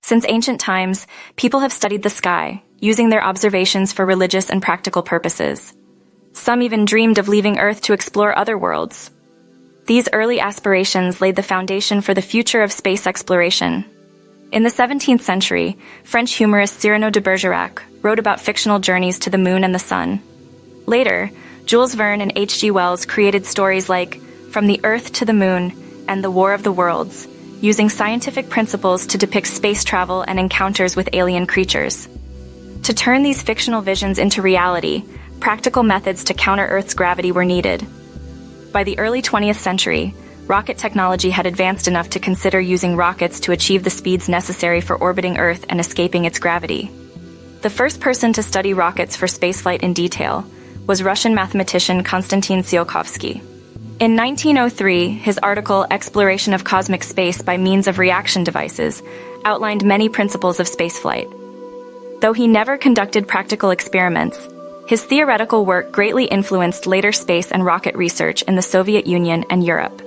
Since ancient times, people have studied the sky, using their observations for religious and practical purposes. Some even dreamed of leaving Earth to explore other worlds. These early aspirations laid the foundation for the future of space exploration. In the 17th century, French humorist Cyrano de Bergerac wrote about fictional journeys to the moon and the sun. Later, Jules Verne and H.G. Wells created stories like From the Earth to the Moon and The War of the Worlds, using scientific principles to depict space travel and encounters with alien creatures. To turn these fictional visions into reality, practical methods to counter Earth's gravity were needed. By the early 20th century, rocket technology had advanced enough to consider using rockets to achieve the speeds necessary for orbiting Earth and escaping its gravity. The first person to study rockets for spaceflight in detail was Russian mathematician Konstantin Tsiolkovsky. In 1903, his article Exploration of Cosmic Space by Means of Reaction Devices outlined many principles of spaceflight. Though he never conducted practical experiments, his theoretical work greatly influenced later space and rocket research in the Soviet Union and Europe.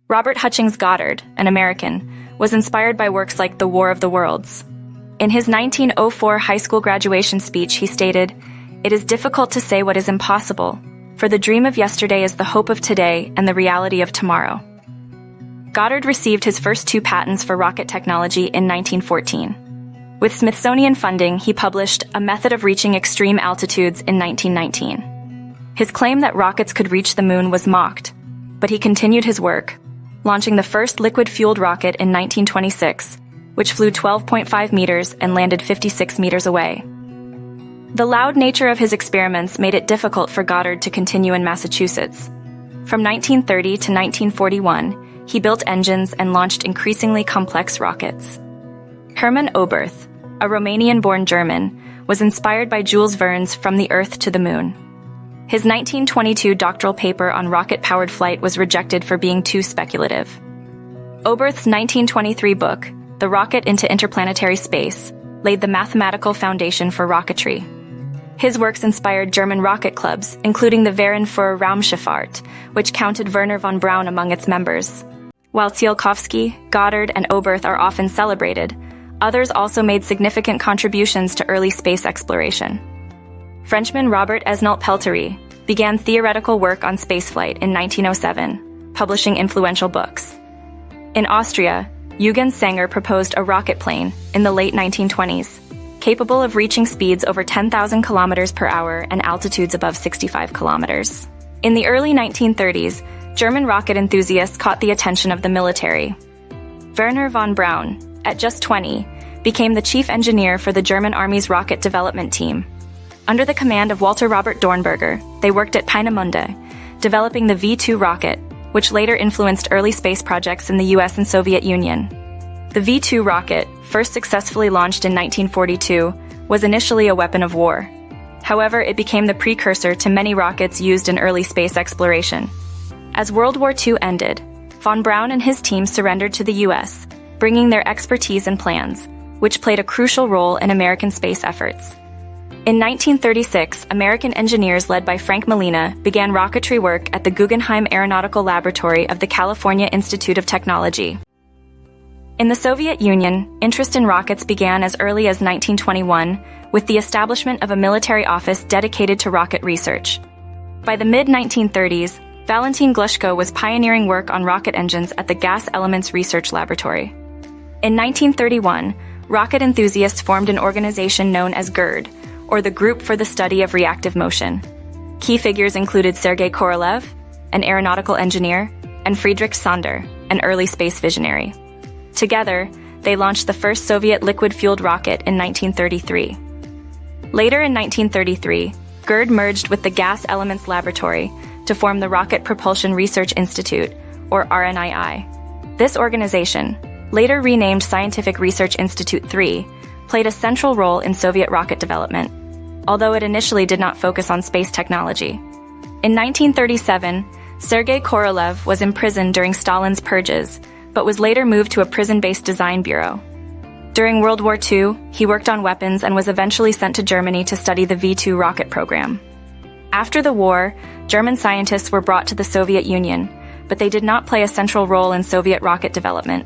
Robert Hutchings Goddard, an American, was inspired by works like The War of the Worlds. In his 1904 high school graduation speech, he stated, "It is difficult to say what is impossible, for the dream of yesterday is the hope of today and the reality of tomorrow." Goddard received his first 2 patents for rocket technology in 1914. With Smithsonian funding, he published A Method of Reaching Extreme Altitudes in 1919. His claim that rockets could reach the moon was mocked, but he continued his work, launching the first liquid-fueled rocket in 1926, which flew 12.5 meters and landed 56 meters away. The loud nature of his experiments made it difficult for Goddard to continue in Massachusetts. From 1930 to 1941, he built engines and launched increasingly complex rockets. Hermann Oberth, a Romanian-born German, was inspired by Jules Verne's From the Earth to the Moon. His 1922 doctoral paper on rocket-powered flight was rejected for being too speculative. Oberth's 1923 book, The Rocket into Interplanetary Space, laid the mathematical foundation for rocketry. His works inspired German rocket clubs, including the Verein für Raumschifffahrt, which counted Werner von Braun among its members. While Tsiolkovsky, Goddard, and Oberth are often celebrated, others also made significant contributions to early space exploration. Frenchman Robert Esnault-Pelterie began theoretical work on spaceflight in 1907, publishing influential books. In Austria, Eugen Sanger proposed a rocket plane in the late 1920s, capable of reaching speeds over 10,000 kilometers per hour and altitudes above 65 kilometers. In the early 1930s, German rocket enthusiasts caught the attention of the military. Werner von Braun, at just 20, became the chief engineer for the German Army's rocket development team. Under the command of Walter Robert Dornberger, they worked at Peenemünde, developing the V-2 rocket, which later influenced early space projects in the US and Soviet Union. The V-2 rocket, first successfully launched in 1942, was initially a weapon of war. However, it became the precursor to many rockets used in early space exploration. As World War II ended, von Braun and his team surrendered to the US, bringing their expertise and plans, which played a crucial role in American space efforts. In 1936, American engineers led by Frank Malina began rocketry work at the Guggenheim Aeronautical Laboratory of the California Institute of Technology. In the Soviet Union, interest in rockets began as early as 1921 with the establishment of a military office dedicated to rocket research. By the mid-1930s, Valentin Glushko was pioneering work on rocket engines at the Gas Elements Research Laboratory. In 1931, rocket enthusiasts formed an organization known as GERD, or the Group for the Study of Reactive Motion. Key figures included Sergei Korolev, an aeronautical engineer, and Friedrich Sonder, an early space visionary. Together, they launched the first Soviet liquid-fueled rocket in 1933. Later in 1933, GERD merged with the Gas Elements Laboratory to form the Rocket Propulsion Research Institute, or RNII. This organization, later renamed Scientific Research Institute 3, played a central role in Soviet rocket development, although it initially did not focus on space technology. In 1937, Sergei Korolev was imprisoned during Stalin's purges, but was later moved to a prison-based design bureau. During World War II, he worked on weapons and was eventually sent to Germany to study the V-2 rocket program. After the war, German scientists were brought to the Soviet Union, but they did not play a central role in Soviet rocket development.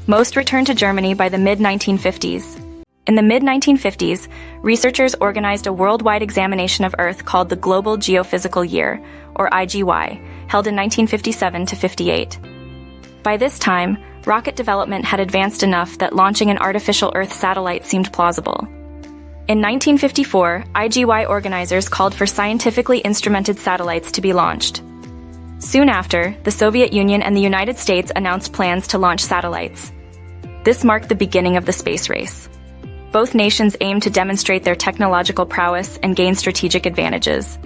Most returned to Germany by the mid-1950s. In the mid-1950s, researchers organized a worldwide examination of Earth called the Global Geophysical Year, or IGY, held in 1957 to 58. By this time, rocket development had advanced enough that launching an artificial Earth satellite seemed plausible. In 1954, IGY organizers called for scientifically instrumented satellites to be launched. Soon after, the Soviet Union and the United States announced plans to launch satellites. This marked the beginning of the space race. Both nations aimed to demonstrate their technological prowess and gain strategic advantages.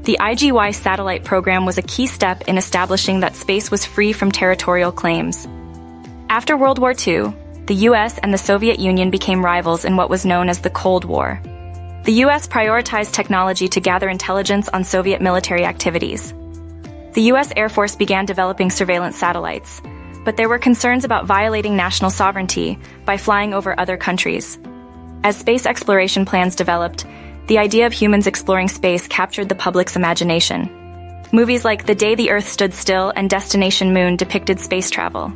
The IGY satellite program was a key step in establishing that space was free from territorial claims. After World War II, the US and the Soviet Union became rivals in what was known as the Cold War. The US prioritized technology to gather intelligence on Soviet military activities. The US Air Force began developing surveillance satellites, but there were concerns about violating national sovereignty by flying over other countries. As space exploration plans developed, the idea of humans exploring space captured the public's imagination. Movies like The Day the Earth Stood Still and Destination Moon depicted space travel.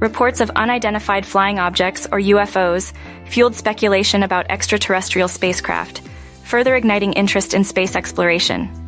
Reports of unidentified flying objects, or UFOs, fueled speculation about extraterrestrial spacecraft, further igniting interest in space exploration.